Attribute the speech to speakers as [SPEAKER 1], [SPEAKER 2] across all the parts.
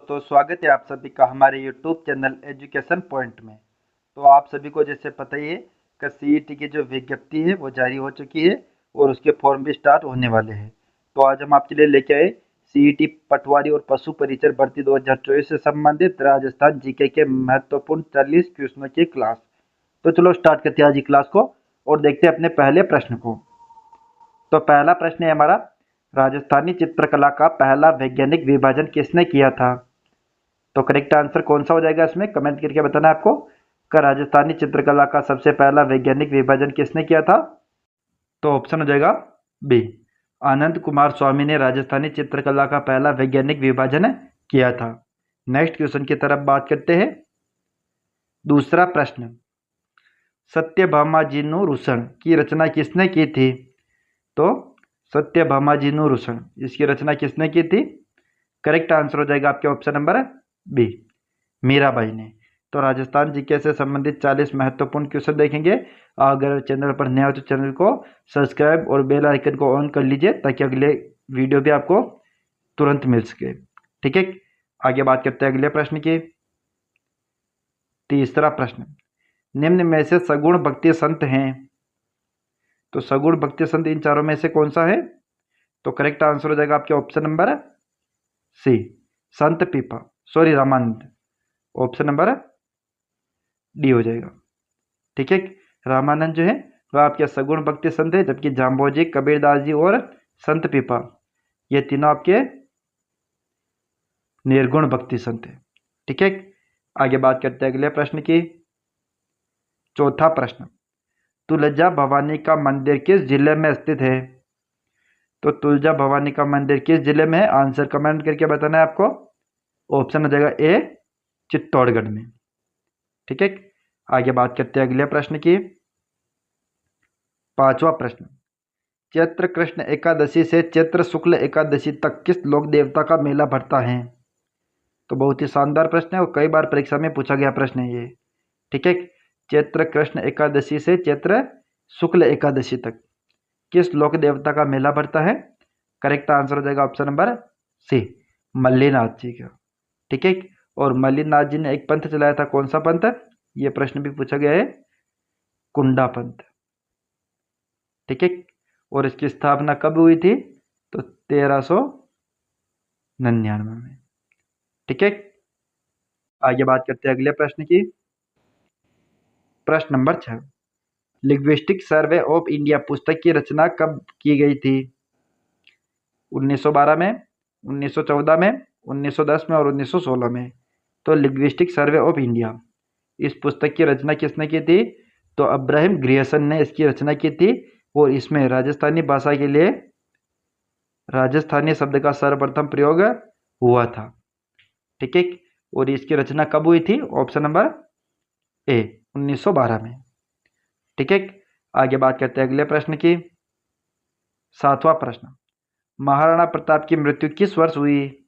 [SPEAKER 1] दोस्तों, स्वागत है आप सभी का हमारे YouTube चैनल एजुकेशन पॉइंट में। तो आप सभी को जैसे पता ही है कि सीईटी की जो विज्ञप्ति है वो जारी हो चुकी है और उसके फॉर्म भी स्टार्ट होने वाले हैं। तो आज हम आपके लिए लेके आए सीईटी पटवारी और पशु परिचर भर्ती 2024 से संबंधित राजस्थान जीके के महत्वपूर्ण 40 क्वेश्चनों की क्लास। तो चलो स्टार्ट करते हैं आज की क्लास को और देखते हैं अपने पहले प्रश्न को। तो पहला प्रश्न है हमारा, राजस्थानी चित्रकला का पहला वैज्ञानिक विभाजन किसने किया था? तो करेक्ट आंसर कौन सा हो जाएगा इसमें कमेंट करके बताना है आपको कि राजस्थानी चित्रकला का सबसे पहला वैज्ञानिक विभाजन किसने किया था। तो ऑप्शन हो जाएगा बी, आनंद कुमार स्वामी ने राजस्थानी चित्रकला का पहला वैज्ञानिक विभाजन किया था। नेक्स्ट क्वेश्चन की तरफ बात करते हैं। दूसरा प्रश्न, सत्यभामाजिनोरुषण की रचना किसने की थी? तो सत्यभामाजिनोरुषण इसकी रचना किसने की थी? करेक्ट आंसर हो जाएगा आपके ऑप्शन नंबर बी, मीराबाई ने। तो राजस्थान जीके से संबंधित 40 महत्वपूर्ण क्वेश्चन देखेंगे। अगर चैनल पर नया हो तो चैनल को सब्सक्राइब और बेल आइकन को ऑन कर लीजिए ताकि अगले वीडियो भी आपको तुरंत मिल सके। ठीक है, आगे बात करते हैं अगले प्रश्न की। तीसरा प्रश्न, निम्न में से सगुण भक्ति संत हैं। तो सगुण भक्ति संत इन चारों में से कौन सा है? तो करेक्ट आंसर हो जाएगा आपके ऑप्शन नंबर सी, संत पीपा sorry Ramanand. Option number D हो जाएगा। ठीक है, रामानंद जो है वह आपके सगुण भक्ति संत है, जबकि जाम्बोजी, कबीरदास जी और संत पीपा ये तीनों आपके निर्गुण भक्ति संत है। ठीक है, आगे बात करते हैं अगले प्रश्न की। चौथा प्रश्न, तुलजा भवानी का मंदिर किस जिले में स्थित है? तो तुलजा भवानी का मंदिर किस जिले में है? आंसर कमेंट करके बताना है आपको। ऑप्शन हो जाएगा ए, चित्तौड़गढ़ में। ठीक है, आगे बात करते हैं अगले प्रश्न की। पांचवा प्रश्न, चैत्र कृष्ण एकादशी से चैत्र शुक्ल एकादशी तक किस लोक देवता का मेला भरता है? तो बहुत ही शानदार प्रश्न है और कई बार परीक्षा में पूछा गया प्रश्न है ये। ठीक है, चैत्र कृष्ण एकादशी से चैत्र शुक्ल एकादशी तक किस लोक देवता का मेला भरता है? करेक्ट आंसर हो जाएगा ऑप्शन नंबर सी, मल्लीनाथ जी का। ठीक है, और मल्लीनाथ जी ने एक पंथ चलाया था, कौन सा पंथ? ये प्रश्न भी पूछा गया है, कुंडा पंथ। ठीक है, और इसकी स्थापना कब हुई थी? तो 1399 में। ठीक है, आगे बात करते हैं अगले प्रश्न की। प्रश्न number 6, linguistic survey of India पुस्तक की रचना कब की गई थी? 1912 में, 1914 में, 1910 में और 1916 में। तो लिंग्विस्टिक सर्वे ऑफ इंडिया इस पुस्तक की रचना किसने की थी? तो अब्राहम ग्रियर्सन ने इसकी रचना की थी और इसमें राजस्थानी भाषा के लिए राजस्थानी शब्द का सर्वप्रथम प्रयोग हुआ था। ठीक है, और इसकी रचना कब हुई थी? ऑप्शन नंबर ए, 1912 में। ठीक है, आगे बात करते हैं अगले प्रश्न की। सातवां प्रश्न, महाराणा प्रताप की मृत्यु किस वर्ष हुई?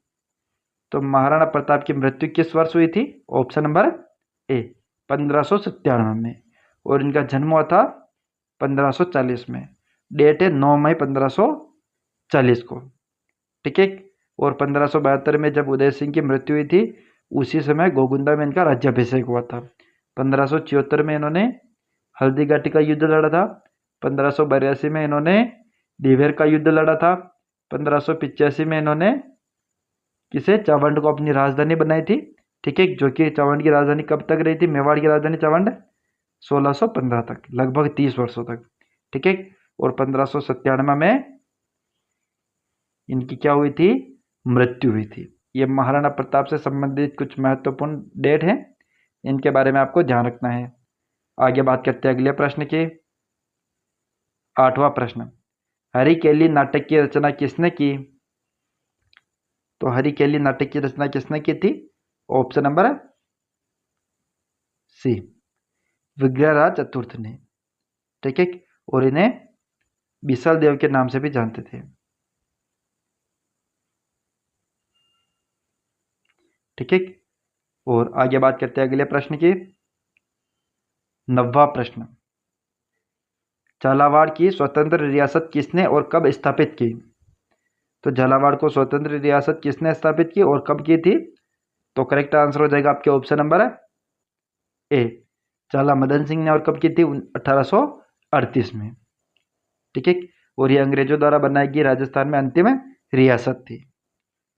[SPEAKER 1] तो महाराणा प्रताप की मृत्यु किस वर्ष हुई थी? ऑप्शन नंबर ए, 1597 में, और इनका जन्म हुआ था 1540 में। डेट है 9 मई 1540 को। ठीक है, और 1572 में जब उदय सिंह की मृत्यु हुई थी उसी समय गोगुंदा में इनका राज्याभिषेक हुआ था। 1574 में इन्होंने हल्दी घाटी का युद्ध लड़ा था। 1582 में इन्होंने दिवेर का युद्ध लड़ा था। 1585 में इन्होंने किसे, चावंड को अपनी राजधानी बनाई थी। ठीक है, जो कि चावंड की राजधानी कब तक रही थी? मेवाड़ की राजधानी चावंड 1615 तक, लगभग 30 वर्षों तक। ठीक है, और 1597 में इनकी क्या हुई थी? मृत्यु हुई थी। ये महाराणा प्रताप से संबंधित कुछ महत्वपूर्ण डेट हैं, इनके बारे में आपको ध्यान रखना है। आगे बात करते हैं अगले प्रश्न की। आठवां प्रश्न, हरिकेली नाटक की रचना किसने की? तो हरिकेली नाटक की रचना किसने की थी? ऑप्शन नंबर सी, विग्रहराज चतुर्थ ने। ठीक है, और इन्हें विशाल देव के नाम से भी जानते थे। ठीक है, और आगे बात करते हैं अगले प्रश्न की। 9वां प्रश्न, झालावाड़ की स्वतंत्र रियासत किसने और कब स्थापित की? तो झालावाड़ को स्वतंत्र रियासत किसने स्थापित की और कब की थी? तो करेक्ट आंसर हो जाएगा आपके ऑप्शन नंबर ए। चाला मदन सिंह ने और कब की थी? 1838 में। ठीक है। और ये अंग्रेजों द्वारा बनाई गई राजस्थान में अंतिम रियासत थी।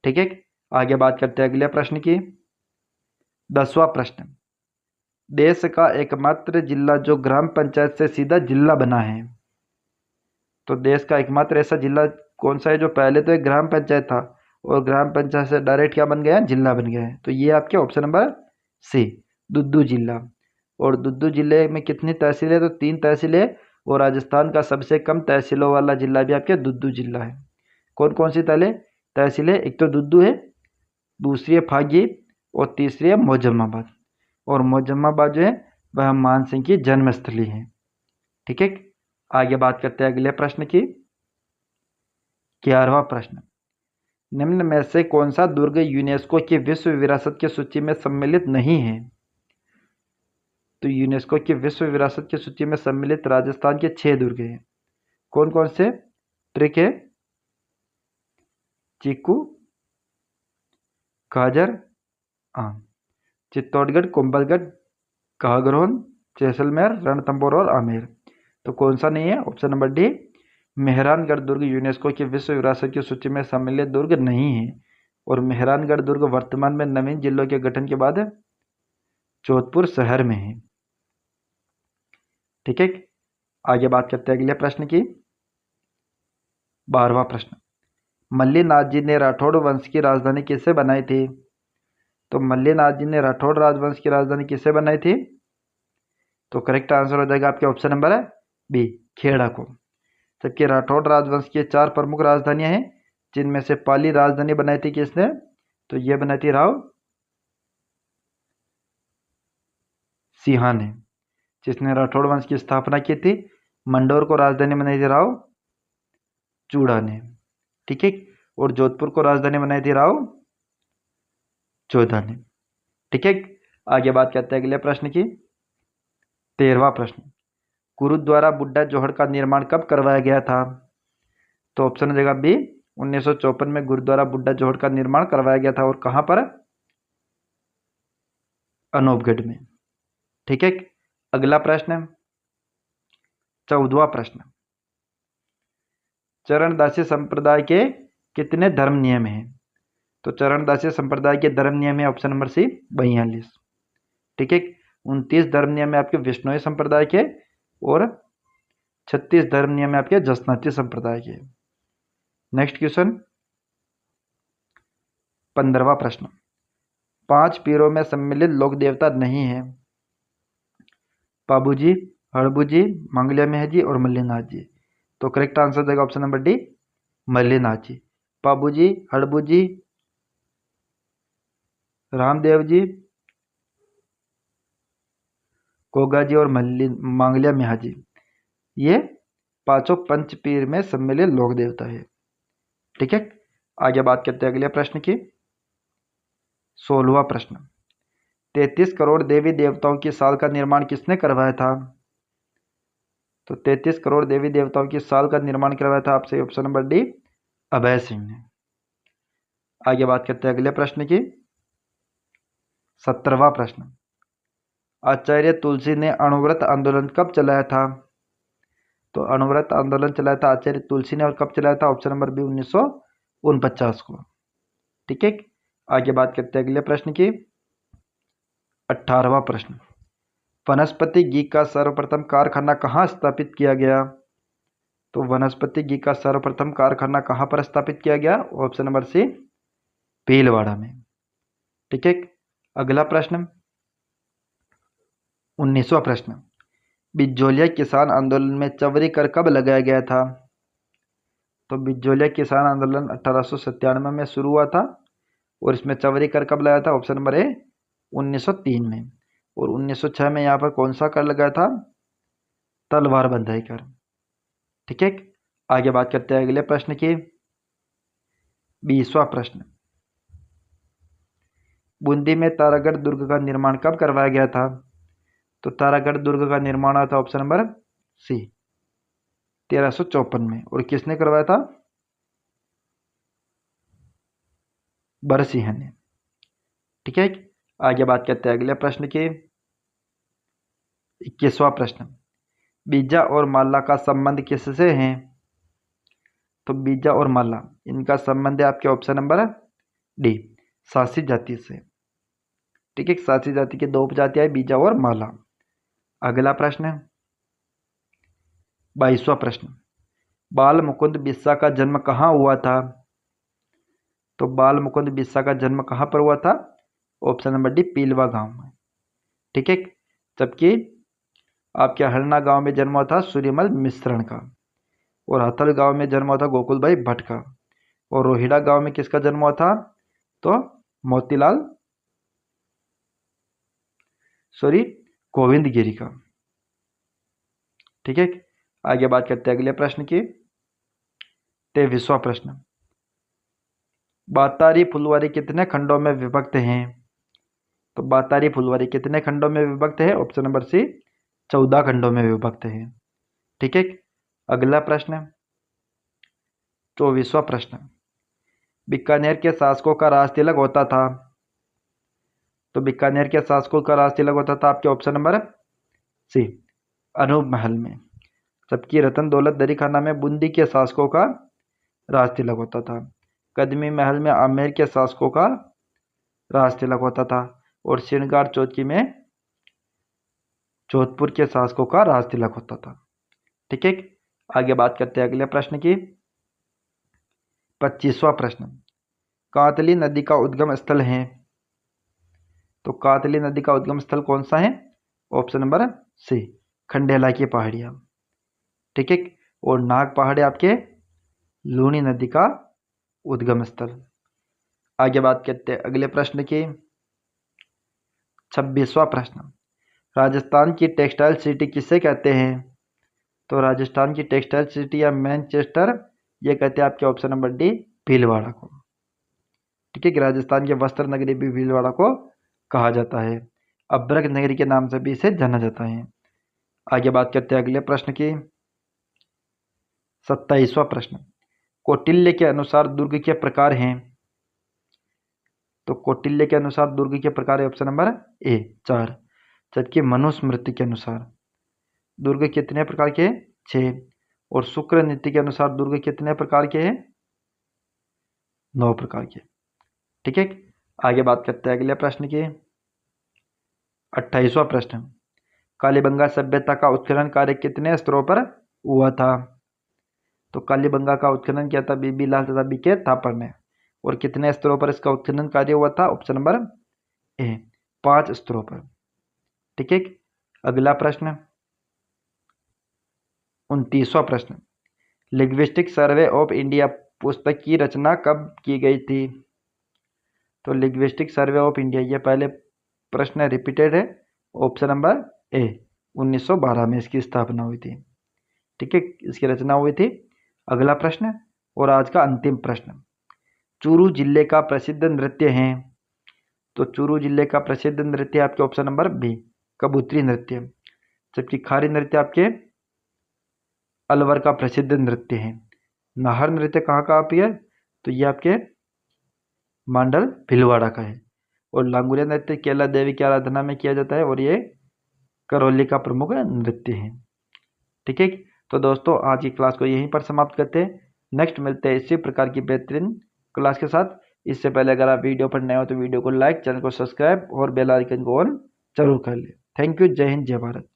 [SPEAKER 1] ठीक है। आगे बात करते हैं अगले प्रश्न की। 10वां प्रश्न, देश का एकमात्र जिला जो ग्राम पंचायत से सीधा जिला बना है। तो देश का एकमात्र ऐसा जिला कौन सा है जो पहले तो एक ग्राम पंचायत था और ग्राम पंचायत से डायरेक्ट क्या बन गया? जिला बन गया है। तो ये आपके ऑप्शन नंबर सी, दुद्दू जिला। और दुद्दू जिले में कितनी तहसील है? तो 3 तहसील है। और राजस्थान का सबसे कम तहसीलों वाला जिला भी आपके दुद्दू जिला है। कौन कौन सी तहसील है? एक तो दुद्दू है, दूसरी है फागी और तीसरी है मोजम्माबाद। और मोजम्माबाद जो है वह मान सिंह की जन्मस्थली है। ठीक है। आगे बात करते हैं अगले प्रश्न की। 11वां प्रश्न, निम्न में से कौन सा दुर्ग यूनेस्को की विश्व विरासत की सूची में सम्मिलित नहीं है? तो यूनेस्को की विश्व विरासत की सूची में सम्मिलित राजस्थान के 6 दुर्ग हैं। कौन कौन से? ट्रिक है, चीकू, काजर, चित्तौड़गढ़, कुंभलगढ़, कागरोन, जैसलमेर, रणथंभौर और आमेर। तो कौन सा नहीं है? ऑप्शन नंबर डी, मेहरानगढ़ दुर्ग यूनेस्को की विश्व विरासत की सूची में सम्मिलित दुर्ग नहीं है। और मेहरानगढ़ दुर्ग वर्तमान में नवीन जिलों के गठन के बाद जोधपुर शहर में है। ठीक है। आगे बात करते हैं अगले प्रश्न की। 12वां प्रश्न, मल्लीनाथ जी ने राठौड़ वंश की राजधानी किससे बनाई थी? तो मल्लीनाथ जी ने राठौड़ राजवंश की राजधानी किससे बनाई थी? तो करेक्ट आंसर हो जाएगा आपके ऑप्शन नंबर है बी, खेड़ा को। जबकि राठौड़ राजवंश की 4 प्रमुख राजधानियां हैं, जिनमें से पहली राजधानी बनाई थी किसने? तो यह बनाई थी राव सिंहा ने, जिसने राठौड़ वंश की स्थापना की थी। मंडोर को राजधानी बनाई थी राव चूड़ा ने। ठीक है। और जोधपुर को राजधानी बनाई थी राव जोधा ने। ठीक है। आगे बात करते हैं अगले प्रश्न की। 13वां प्रश्न, गुरुद्वारा बुड्ढा जोहड़ का निर्माण कब करवाया गया था? तो ऑप्शन हो जाएगा बी, 1954 में गुरुद्वारा बुड्ढा जोहड़ का निर्माण करवाया गया था। और कहां पर? अनूपगढ़ में। ठीक है। अगला प्रश्न, 14वां प्रश्न, चरणदासी संप्रदाय के कितने धर्म नियम हैं? तो चरणदासी संप्रदाय के धर्म नियम है ऑप्शन नंबर सी, 42। ठीक है। 29 धर्म नियम है आपके विष्णुई संप्रदाय के और 36 धर्म नियम है आपके जसनाती संप्रदाय के। नेक्स्ट क्वेश्चन, 15वां प्रश्न, 5 पीरों में सम्मिलित लोक देवता नहीं है। पाबूजी, हड़बूजी, मंगल्या मेहजी और मल्लीनाथ जी। तो करेक्ट आंसर देगा ऑप्शन नंबर डी, मल्लीनाथ जी। पाबूजी, हड़बूजी, रामदेव जी, कोगा जी और मांगल्या मेहा जी, ये 5 पंच पीर में सम्मिलित लोक देवता है। ठीक है। आगे बात करते हैं अगले प्रश्न की। 16वां प्रश्न, 33 करोड़ देवी देवताओं की साल का निर्माण किसने करवाया था? तो 33 करोड़ देवी देवताओं की साल का निर्माण करवाया था आपसे option number D, Abhay Singh ने। आगे बात करते हैं अगले प्रश्न की। 17वां प्रश्न, आचार्य तुलसी ने अणुव्रत आंदोलन कब चलाया था? तो अणुव्रत आंदोलन चलाया था आचार्य तुलसी ने और कब चलाया था? ऑप्शन नंबर बी, 1949 को। ठीक है। आगे बात करते हैं अगले प्रश्न की। 18वां प्रश्न, वनस्पति घी का सर्वप्रथम कारखाना कहाँ स्थापित किया गया? तो वनस्पति घी का सर्वप्रथम कारखाना कहाँ पर स्थापित किया गया? ऑप्शन नंबर सी, भीलवाड़ा में। ठीक है। अगला प्रश्न, 19वां प्रश्न, बिजोलिया किसान आंदोलन में चवरी कर कब लगाया गया था? तो बिजोलिया किसान आंदोलन 1897 में शुरू हुआ था और इसमें चवरी कर कब लगाया था? ऑप्शन नंबर ए, 1903 में। और 1906 में यहाँ पर कौन सा कर लगाया था? तलवार बंधाई कर। ठीक है। आगे बात करते हैं अगले प्रश्न की। 20वां प्रश्न, बूंदी में तारागढ़ दुर्ग का निर्माण कब करवाया गया था? तो तारागढ़ दुर्ग का निर्माण हुआ था ऑप्शन नंबर सी, 1354 में। और किसने करवाया था? बरसिंह ने। ठीक है। आगे बात करते हैं अगले प्रश्न की। 21वां प्रश्न, बीजा और माला का संबंध किससे है? तो बीजा और माला इनका संबंध है आपके ऑप्शन नंबर डी, सासी जाति से। ठीक है, सासी जाति की दो उपजातियां है, बीजा और माला। अगला प्रश्न, 22वां प्रश्न, बाल मुकुंद बिस्सा का जन्म कहाँ हुआ था? तो बाल मुकुंद बिस्सा का जन्म कहाँ पर हुआ था? ऑप्शन नंबर डी, पीलवा गांव में। ठीक है, जबकि आपके हरना गांव में जन्म हुआ था सूर्यमल मिश्रण का, और हथल गांव में जन्म हुआ था गोकुल भाई भट्ट का, और रोहिड़ा गांव में किसका जन्म हुआ था? तो मोतीलाल गोविंद गिरी का। ठीक है, आगे बात करते हैं अगले प्रश्न की। 23वां प्रश्न, बातारी फुलवारी कितने खंडों में विभक्त हैं? तो बातारी फुलवारी कितने खंडों में विभक्त है? ऑप्शन नंबर सी, 14 खंडों में विभक्त है। ठीक है, अगला प्रश्न, 24वां प्रश्न, बीकानेर के शासकों का राज तिलक होता था? तो बीकानेर के शासकों का राज तिलक होता था आपके ऑप्शन नंबर सी, अनूप महल में। जबकि रतन दौलत दरी खाना में बूंदी के शासकों का राज तिलक होता था। कदमी महल में आमेर के शासकों का राज तिलक होता था, और श्रृंगार चौकी में जोधपुर के शासकों का राज तिलक होता था। ठीक है, आगे बात करते हैं अगले प्रश्न की। 25वां प्रश्न, कातली नदी का उद्गम स्थल है? तो कातली नदी का उद्गम स्थल कौन सा है? ऑप्शन नंबर सी, खंडेला की पहाड़ियां। ठीक है, और नाग पहाड़ी आपके लूनी नदी का उद्गम स्थल। आगे बात करते हैं अगले प्रश्न की। 26वां प्रश्न, राजस्थान की टेक्सटाइल सिटी किसे कहते हैं? तो राजस्थान की टेक्सटाइल सिटी या मैनचेस्टर, ये कहते हैं आपके ऑप्शन नंबर डी, भीलवाड़ा को। ठीक है, राजस्थान के वस्त्र नगरी भी भीलवाड़ा को कहा जाता है। अब्रक नगरी के नाम से भी इसे जाना जाता है। आगे बात करते हैं अगले प्रश्न की। 27वां प्रश्न, कौटिल्य के अनुसार दुर्ग के प्रकार हैं? तो कौटिल्य के अनुसार दुर्ग के प्रकार है ऑप्शन नंबर ए, 4। जबकि मनुस्मृति के अनुसार दुर्ग कितने प्रकार के हैं? 6। और शुक्र नीति के अनुसार दुर्ग कितने प्रकार के हैं? 9 प्रकार के। ठीक है, आगे बात करते हैं अगले प्रश्न की। 28वां प्रश्न, कालीबंगा सभ्यता का उत्खनन कार्य कितने स्तरों पर हुआ था? तो कालीबंगा का उत्खनन किया था बीबी लाल तथा बीके थापर ने, और कितने स्तरों पर इसका उत्खनन कार्य हुआ था? ऑप्शन नंबर ए, 5 स्तरों पर। ठीक है, अगला प्रश्न 29वां प्रश्न, लिंग्विस्टिक सर्वे ऑफ इंडिया पुस्तक की रचना कब की गई थी? तो लिंग्विस्टिक सर्वे ऑफ इंडिया, ये पहले प्रश्न रिपीटेड है, ऑप्शन नंबर ए, 1912 में इसकी स्थापना हुई थी। ठीक है, इसकी रचना हुई थी। अगला प्रश्न और आज का अंतिम प्रश्न, चूरू जिले का प्रसिद्ध नृत्य है? तो चूरू जिले का प्रसिद्ध नृत्य आपके ऑप्शन नंबर बी, कबूतरी नृत्य। जबकि खारी नृत्य आपके अलवर का प्रसिद्ध नृत्य है। नाहर नृत्य कहाँ का आप है? तो ये आपके मांडल भीलवाड़ा का है। और लांगुरिया नृत्य केला देवी की आराधना में किया जाता है, और ये करौली का प्रमुख नृत्य है। ठीक है, तो दोस्तों आज की क्लास को यहीं पर समाप्त करते हैं। नेक्स्ट मिलते हैं इसी प्रकार की बेहतरीन क्लास के साथ। इससे पहले अगर आप वीडियो पर नए हो तो वीडियो को लाइक, चैनल को सब्सक्राइब और बेल आइकन को ऑन जरूर कर लें। थैंक यू, जय हिंद, जय भारत।